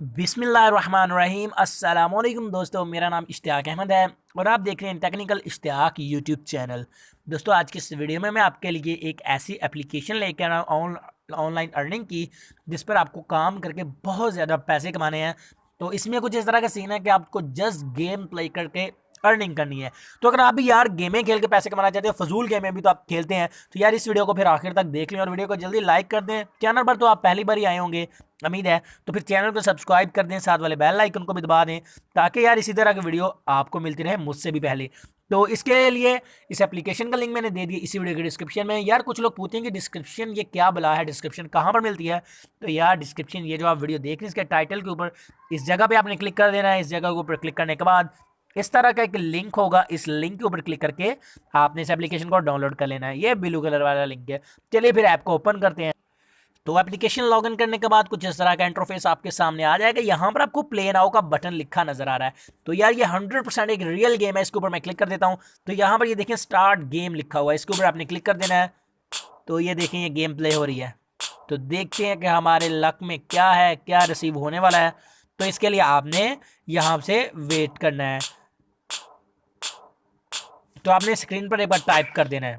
बिस्मिल्लाहिर्रहमानिर्रहीम अस्सलामुअलैकुम दोस्तों, मेरा नाम इश्तियाक अहमद है और आप देख रहे हैं टेक्निकल इश्तियाक यूट्यूब चैनल। दोस्तों, आज की इस वीडियो में मैं आपके लिए एक ऐसी एप्लीकेशन लेकर आया हूँ ऑनलाइन अर्निंग की, जिस पर आपको काम करके बहुत ज़्यादा पैसे कमाने हैं। तो इसमें कुछ इस तरह का सीन है कि आपको जस्ट गेम प्ले करके अर्निंग करनी है। तो अगर आप भी यार गेमें खेल के पैसे कमाना चाहते हैं, फजूल गेमें भी तो आप खेलते हैं, तो यार इस वीडियो को फिर आखिर तक देख लें और वीडियो को जल्दी लाइक कर दें। चैनल पर तो आप पहली बार ही आए होंगे, उम्मीद है, तो फिर चैनल को सब्सक्राइब कर दें, साथ वाले बेल आइकन को भी दबा दें, ताकि यार इसी तरह की वीडियो आपको मिलती रहे मुझसे भी पहले। तो इसके लिए इस एप्लीकेशन का लिंक मैंने दे दिया इसी वीडियो के डिस्क्रिप्शन में। यार कुछ लोग पूछेंगे डिस्क्रिप्शन ये क्या बला है, डिस्क्रिप्शन कहाँ पर मिलती है? तो यार डिस्क्रिप्शन ये जो आप वीडियो देख रहे हैं इसके टाइटल के ऊपर इस जगह पे आपने क्लिक कर देना है। इस जगह के ऊपर क्लिक करने के बाद इस तरह का एक लिंक होगा, इस लिंक के ऊपर क्लिक करके आपने इस एप्लीकेशन को डाउनलोड कर लेना है। ये ब्लू कलर वाला लिंक है। चलिए फिर ऐप को ओपन करते हैं। तो एप्लीकेशन लॉगिन करने के बाद कुछ इस तरह का इंटरफेस आपके सामने आ जाएगा। यहाँ पर आपको प्ले नाउ का बटन लिखा नजर आ रहा है। तो यार ये 100% एक रियल गेम है। इसके ऊपर मैं क्लिक कर देता हूँ। तो यहाँ पर ये देखें स्टार्ट गेम लिखा हुआ है, इसके ऊपर आपने क्लिक कर देना है। तो ये देखें ये गेम प्ले हो रही है। तो देखते हैं कि हमारे लक में क्या है, क्या रिसीव होने वाला है। तो इसके लिए आपने यहाँ से वेट करना है। तो आपने स्क्रीन पर एक बार टाइप कर देना है।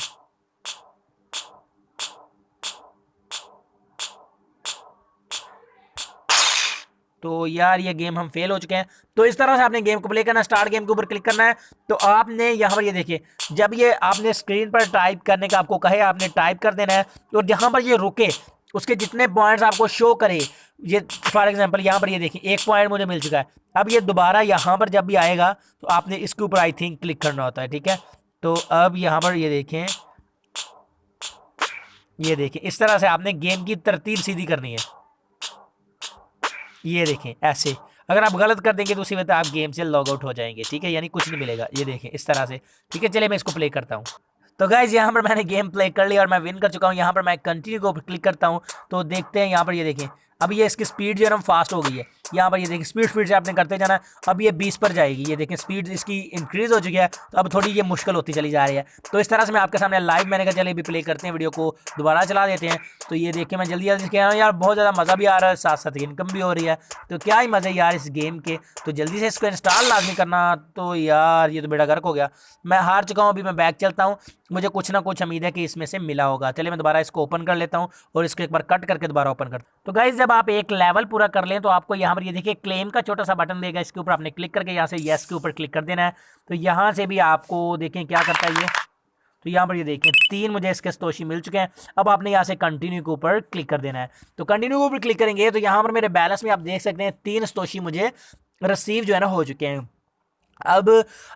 तो यार ये गेम हम फेल हो चुके हैं। तो इस तरह से आपने गेम को प्ले करना है। स्टार्ट गेम के ऊपर क्लिक करना है। तो आपने यहाँ पर ये देखिए, जब ये आपने स्क्रीन पर टाइप करने का आपको कहे, आपने टाइप कर देना है। और जहाँ पर ये रुके उसके जितने पॉइंट्स आपको शो करे, ये फॉर एग्जांपल यहाँ पर ये देखिए 1 पॉइंट मुझे मिल चुका है। अब ये दोबारा यहाँ पर जब भी आएगा तो आपने इसके ऊपर आई थिंक क्लिक करना होता है, ठीक है। तो अब यहाँ पर ये देखें, ये देखें इस तरह से आपने गेम की तरतीब सीधी करनी है। ये देखें ऐसे, अगर आप गलत कर देंगे तो उसी वक्त आप गेम से लॉग आउट हो जाएंगे, ठीक है, यानी कुछ नहीं मिलेगा। ये देखें इस तरह से, ठीक है। चलिए मैं इसको प्ले करता हूँ। तो गाइज यहाँ पर मैंने गेम प्ले कर लिया और मैं विन कर चुका हूँ। यहाँ पर मैं कंटिन्यू को क्लिक करता हूँ। तो देखते हैं यहाँ पर ये देखें, अब ये इसकी स्पीड जो है ना फास्ट हो गई है। यहाँ पर ये देखिए स्पीड से आपने करते जाना है। अब ये 20 पर जाएगी। ये देखें स्पीड इसकी इंक्रीज हो चुकी है। तो अब थोड़ी ये मुश्किल होती चली जा रही है। तो इस तरह से मैं आपके सामने लाइव मैंने कहा चलिए भी प्ले करते हैं, वीडियो को दोबारा चला देते हैं। तो ये देखिए मैं जल्दी जल्दी कह रहा हूँ यार, बहुत ज़्यादा मज़ा भी आ रहा है, साथ साथ इनकम भी हो रही है। तो क्या ही मज़े यार इस गेम के। तो जल्दी से इसको इंस्टॉल लाजमी करना। तो यार ये तो बेड़ा गर्क हो गया, मैं हार चुका हूँ। अभी मैं बैक चलता हूँ, मुझे कुछ ना कुछ उम्मीद है कि इसमें से मिला होगा। चलिए मैं दोबारा इसको ओपन कर लेता हूँ और इसको एक बार कट करके दोबारा ओपन कर। तो गाइज जब आप एक लेवल पूरा कर लें तो आपको यहाँ पर ये देखिए क्लेम का छोटा सा बटन देगा, इसके ऊपर आपने क्लिक करके यहाँ से येस के ऊपर क्लिक कर देना है। तो यहाँ से भी आपको देखें क्या करता है ये। तो यहाँ पर ये देखें 3 मुझे इसके सतोशी मिल चुके हैं। अब आपने यहाँ से कंटिन्यू के ऊपर क्लिक कर देना है। तो कंटिन्यू के ऊपर क्लिक करेंगे तो यहाँ पर मेरे बैलेंस में आप देख सकते हैं 3 सतोशी मुझे रिसीव जो है ना हो चुके हैं। अब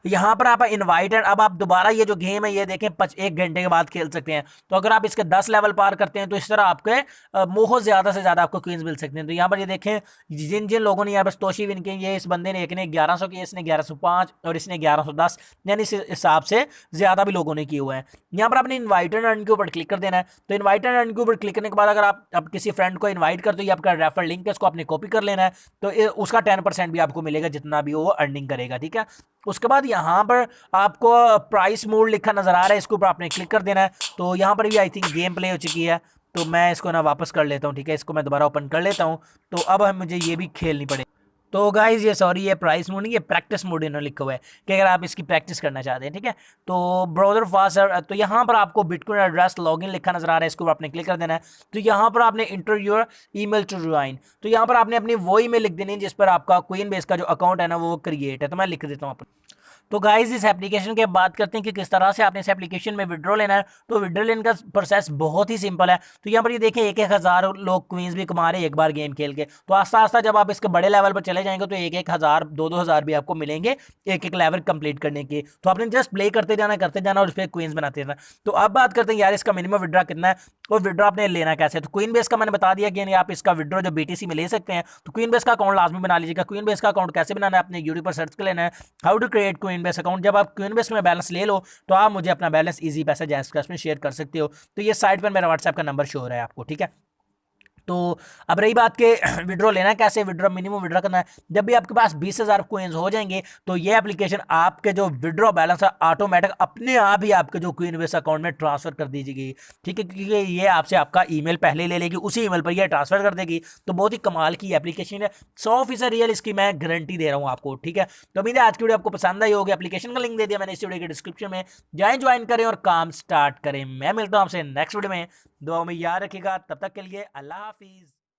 यहाँ पर आप इनवाइटेड, अब आप दोबारा ये जो गेम है ये देखें 1 घंटे के बाद खेल सकते हैं। तो अगर आप इसके 10 लेवल पार करते हैं तो इस तरह आपके बहुत ज़्यादा से ज़्यादा आपको क्वींस मिल सकते हैं। तो यहाँ पर ये देखें जिन जिन लोगों ने यहाँ पर तोशी विन की, ये इस बंदे ने एक ने 1100 की, इसने 1105 और इसने 1110, यानी इस हिसाब से ज़्यादा भी लोगों ने किए हुए हैं। यहाँ पर आपने इन्वाइटेड अर्न के ऊपर क्लिक कर देना है। तो इन्वाइटेड अर्न के ऊपर क्लिक करने के बाद अगर आप किसी फ्रेंड को इन्वाइट कर दो, ये आपका रेफर लिंक है, इसको आपने कॉपी कर लेना है। तो उसका 10% भी आपको मिलेगा जितना भी वो अर्निंग करेगा, ठीक है। उसके बाद यहाँ पर आपको प्राइस मोड लिखा नजर आ रहा है, इसके ऊपर आपने क्लिक कर देना है। तो यहाँ पर भी आई थिंक गेम प्ले हो चुकी है। तो मैं इसको ना वापस कर लेता हूँ, ठीक है, इसको मैं दोबारा ओपन कर लेता हूँ। तो अब मुझे ये भी खेलनी पड़ेगी। तो गाइज ये सॉरी ये प्राइस मोड नहीं, ये प्रैक्टिस मोड इन्होंने लिखा हुआ है कि अगर आप इसकी प्रैक्टिस करना चाहते हैं, ठीक है। तो ब्राउजर फास्टर, तो यहाँ पर आपको बिटकॉइन एड्रेस लॉगिन लिखा नजर आ रहा है, इसको आपने क्लिक कर देना है। तो यहाँ पर आपने enter your email to join, तो यहाँ पर आपने अपनी वो ईमेल लिख देनी है जिस पर आपका क्वीन बेस का जो अकाउंट है ना वो क्रिएट है। तो मैं लिख देता हूँ अपना। तो गाइज इस एप्लीकेशन की बात करते हैं कि किस तरह से आपने इस एप्लीकेशन में विड्रॉ लेना है। तो विड्रॉ लेने का प्रोसेस बहुत ही सिंपल है। तो यहाँ पर ये देखें 1,000 लोग क्वींस भी कमा रहे हैं एक बार गेम खेल के। तो आस्ता आस्ता जब आप इसके बड़े लेवल पर चले जाएंगे तो 1,000 2,000 भी आपको मिलेंगे एक लेवल कंप्लीट करने के। तो आपने जस्ट प्ले करते जाना और उस पर क्वींस बनाते जाना। तो अब बात करते हैं यार इसका मिनिमम विड्रॉ कितना है और विड्रॉ आपने लेना कैसे। तो क्वीन बेस का मैंने बता दिया कि आप इसका विड्रॉ जो BTC में ले सकते हैं। तो क्वीन बेस का अकाउंट लाजमी बना लीजिएगा। क्वीन बेस का अकाउंट कैसे बनाना है आपने यूट्यूब पर सर्च कर लेना है, how to create queen base account. जब आप क्वीन बेस में बैलेंस ले लो तो आप मुझे अपना बैलेंस इजी पैसा जैस कैश में शेयर कर सकते हो। तो ये साइट पर मेरा व्हाट्सएप का नंबर शो हो रहा है आपको, ठीक है। तो अब रही बात के विड्रॉ लेना कैसे, विड्रॉ मिनिमम विड्रॉ करना है जब भी आपके पास 20,000 कोइंस हो जाएंगे तो ये एप्लीकेशन आपके जो विड्रॉ बैलेंस है ऑटोमेटिक अपने आप ही आपके जो क्वीनबेस अकाउंट में ट्रांसफर कर दी जाएगी, ठीक है, क्योंकि ये आपसे आपका ईमेल पहले ले लेगी, उसी ईमेल पर ये ट्रांसफर कर देगी। तो बहुत ही कमाल की एप्लीकेशन है, 100% रियल, इसकी मैं गारंटी दे रहा हूँ आपको, ठीक है। तो उम्मीद है आज की वीडियो आपको पसंद आई होगी। एप्लीकेशन का लिंक दे दिया मैंने इस वीडियो के डिस्क्रिप्शन में, जाएं ज्वाइन करें और काम स्टार्ट करें। मैं मिलता हूं आपसे नेक्स्ट वीडियो में, दुआ में याद रखिएगा, तब तक के लिए अल्लाह हाफिज।